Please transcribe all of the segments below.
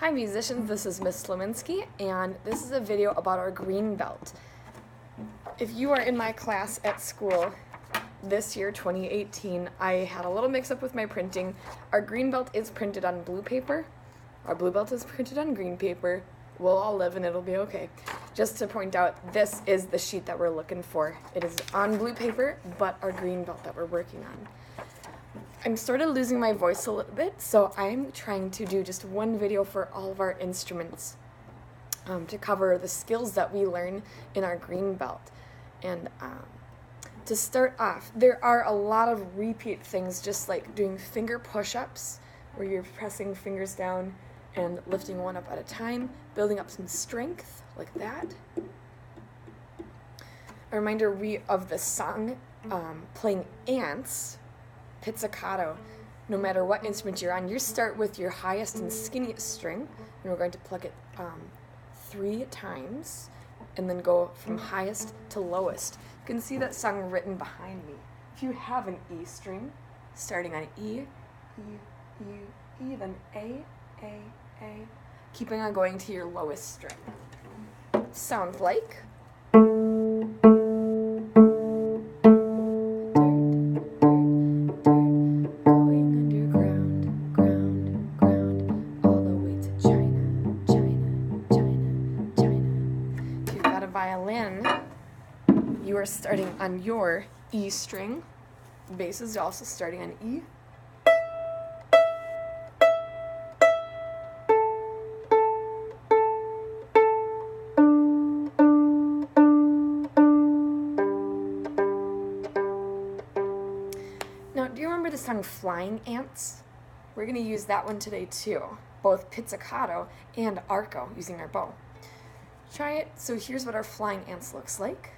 Hi musicians, this is Miss Slominski, and this is a video about our green belt. If you are in my class at school this year, 2018, I had a little mix-up with my printing. Our green belt is printed on blue paper. Our blue belt is printed on green paper. We'll all live and it'll be okay. Just to point out, this is the sheet that we're looking for. It is on blue paper, but our green belt that we're working on. I'm sort of losing my voice a little bit, so I'm trying to do just one video for all of our instruments to cover the skills that we learn in our green belt. And to start off, there are a lot of repeat things, just like doing finger push-ups, where you're pressing fingers down and lifting one up at a time, building up some strength, like that. A reminder of the song, playing ants, pizzicato. No matter what instrument you're on, you start with your highest and skinniest string, and we're going to pluck it 3 times, and then go from highest to lowest. You can see that song written behind me. If you have an E string, starting on E, E, E, E, then A, keeping on going to your lowest string. Sounds like... violin, you are starting on your E string. Bass is also starting on E. Now, do you remember the song Flying Ants? We're going to use that one today too, both pizzicato and arco, using our bow. Try it. So here's what our flying ants looks like.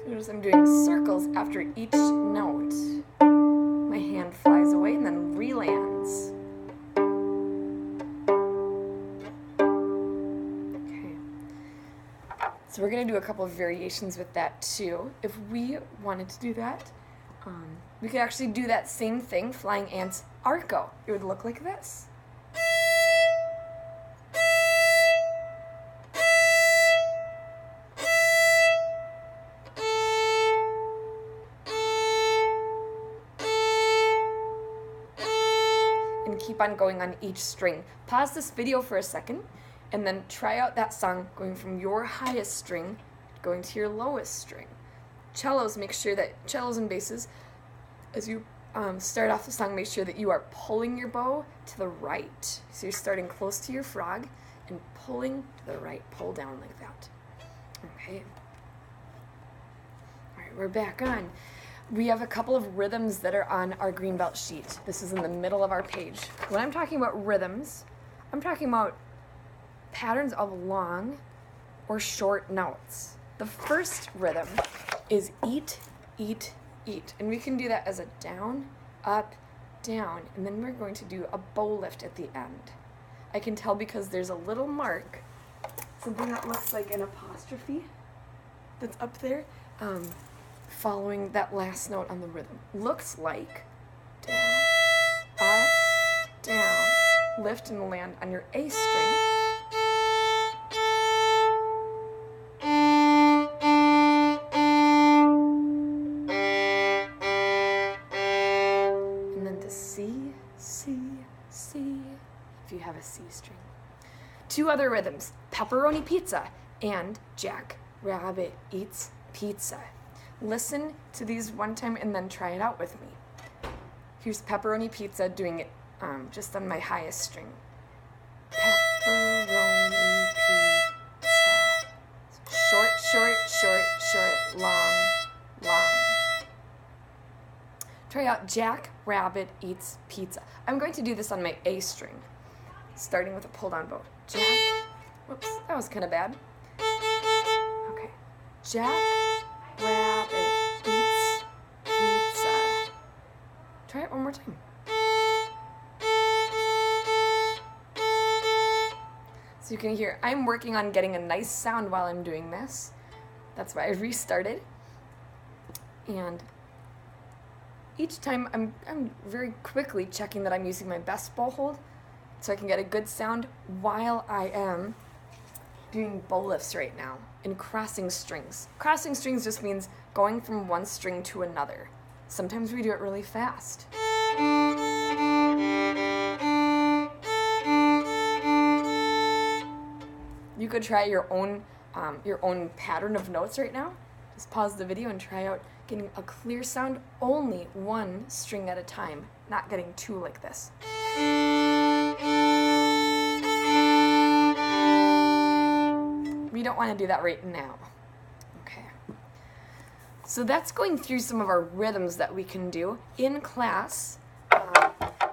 Notice I'm doing circles after each note. My hand flies away and then re-lands. Okay. So we're going to do a couple of variations with that too. If we wanted to do that, we could actually do that same thing, flying ants arco. It would look like this. And keep on going on each string. Pause this video for a second, and then try out that song going from your highest string going to your lowest string. Cellos, make sure that cellos and basses, as you start off the song, make sure that you are pulling your bow to the right. So you're starting close to your frog and pulling to the right, pull down like that. Okay. All right, we're back on. We have a couple of rhythms that are on our green belt sheet. This is in the middle of our page. When I'm talking about rhythms, I'm talking about patterns of long or short notes. The first rhythm is eat, eat, eat. And we can do that as a down, up, down. And then we're going to do a bow lift at the end. I can tell because there's a little mark, something that looks like an apostrophe that's up there, following that last note on the rhythm. Looks like down, up, down. Lift and land on your A string. C, if you have a C string. 2 other rhythms, pepperoni pizza and Jack Rabbit Eats Pizza. Listen to these one time and then try it out with me. Here's pepperoni pizza, doing it just on my highest string. Pepperoni pizza. Short, short, short, short, long, long. Try out Jack Rabbit Eats Pizza. I'm going to do this on my A string, starting with a pull-down bow. Jack, whoops, that was kind of bad. Okay, Jack Rabbit Eats Pizza. Try it one more time. So you can hear, I'm working on getting a nice sound while I'm doing this. That's why I restarted. And each time I'm very quickly checking that I'm using my best bow hold so I can get a good sound while I am doing bow lifts right now and crossing strings. Crossing strings just means going from one string to another. Sometimes we do it really fast. You could try your own pattern of notes right now. Just pause the video and try out getting a clear sound, only one string at a time, not getting two like this. We don't want to do that right now. Okay. So that's going through some of our rhythms that we can do in class.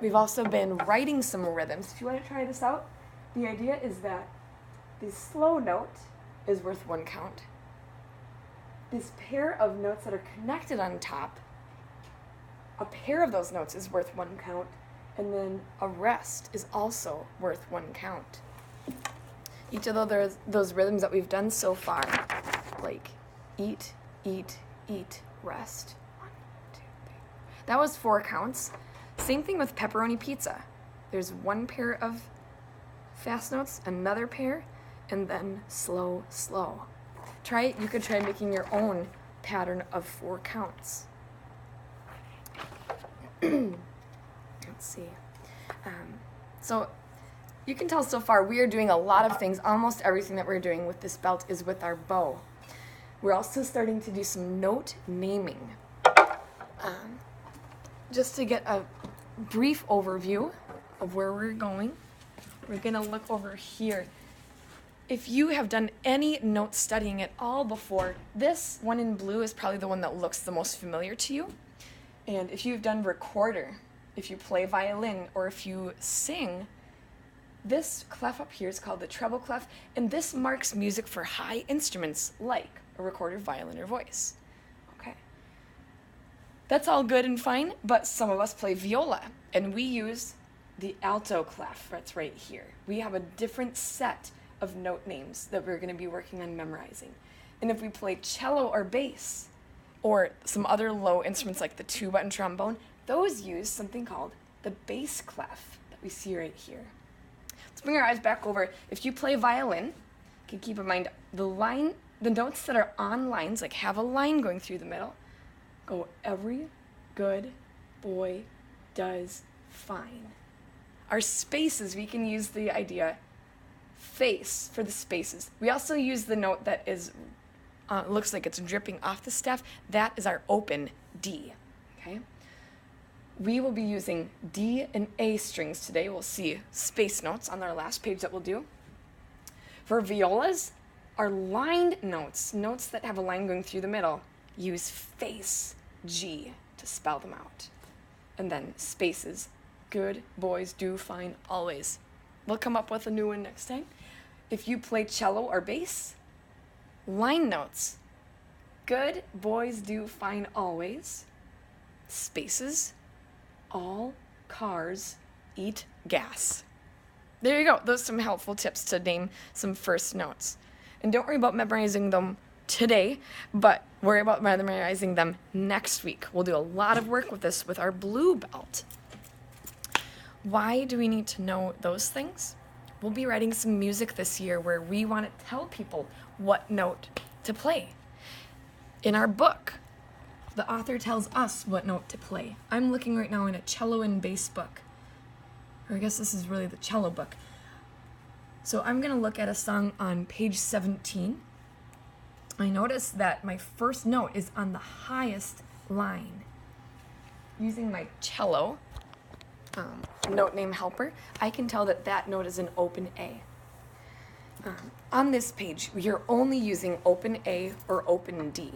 We've also been writing some rhythms. If you want to try this out, the idea is that the slow note is worth 1 count. This pair of notes that are connected on top, a pair of those notes is worth 1 count, and then a rest is also worth 1 count. Each of those rhythms that we've done so far, like eat, eat, eat, rest. 1, 2, 3. That was 4 counts. Same thing with pepperoni pizza. There's 1 pair of fast notes, another pair, and then slow, slow. You could try making your own pattern of 4 counts. Let's see. So you can tell so far we are doing a lot of things. Almost everything that we're doing with this belt is with our bow. We're also starting to do some note naming. Just to get a brief overview of where we're going, we're going to look over here. If you have done any note studying at all before, this one in blue is probably the one that looks the most familiar to you. And if you've done recorder, if you play violin, or if you sing, this clef up here is called the treble clef, and this marks music for high instruments like a recorder, violin, or voice. Okay. That's all good and fine, but some of us play viola, and we use the alto clef that's right here. We have a different set of note names that we're going to be working on memorizing. And if we play cello or bass, or some other low instruments like the tuba and trombone, those use something called the bass clef that we see right here. Let's bring our eyes back over. If you play violin, you can keep in mind the notes that are on lines, like have a line going through the middle, go every good boy does fine. Our spaces, we can use the idea face for the spaces. We also use the note that is looks like it's dripping off the staff. That is our open D. Okay. We will be using D and A strings today. We'll see space notes on our last page that we'll do. For violas, our lined notes, notes that have a line going through the middle, use face G to spell them out. And then spaces, good boys do fine always. We'll come up with a new one next time. If you play cello or bass, line notes, good boys do fine always, spaces, all cars eat gas. There you go. Those are some helpful tips to name some first notes. And don't worry about memorizing them today, but worry about memorizing them next week. We'll do a lot of work with this with our blue belt. Why do we need to know those things? We'll be writing some music this year where we want to tell people what note to play. In our book, the author tells us what note to play. I'm looking right now in a cello and bass book. Or I guess this is really the cello book. So I'm going to look at a song on page 17. I notice that my first note is on the highest line. Using my cello note name helper, I can tell that that note is an open A. On this page, you're only using open A or open D.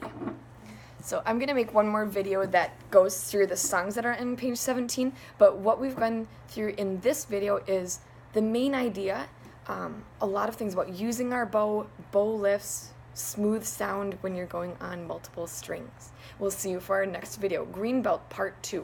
So I'm going to make one more video that goes through the songs that are in page 17, but what we've gone through in this video is the main idea, a lot of things about using our bow, bow lifts, smooth sound when you're going on multiple strings. We'll see you for our next video, Green Belt Part 2.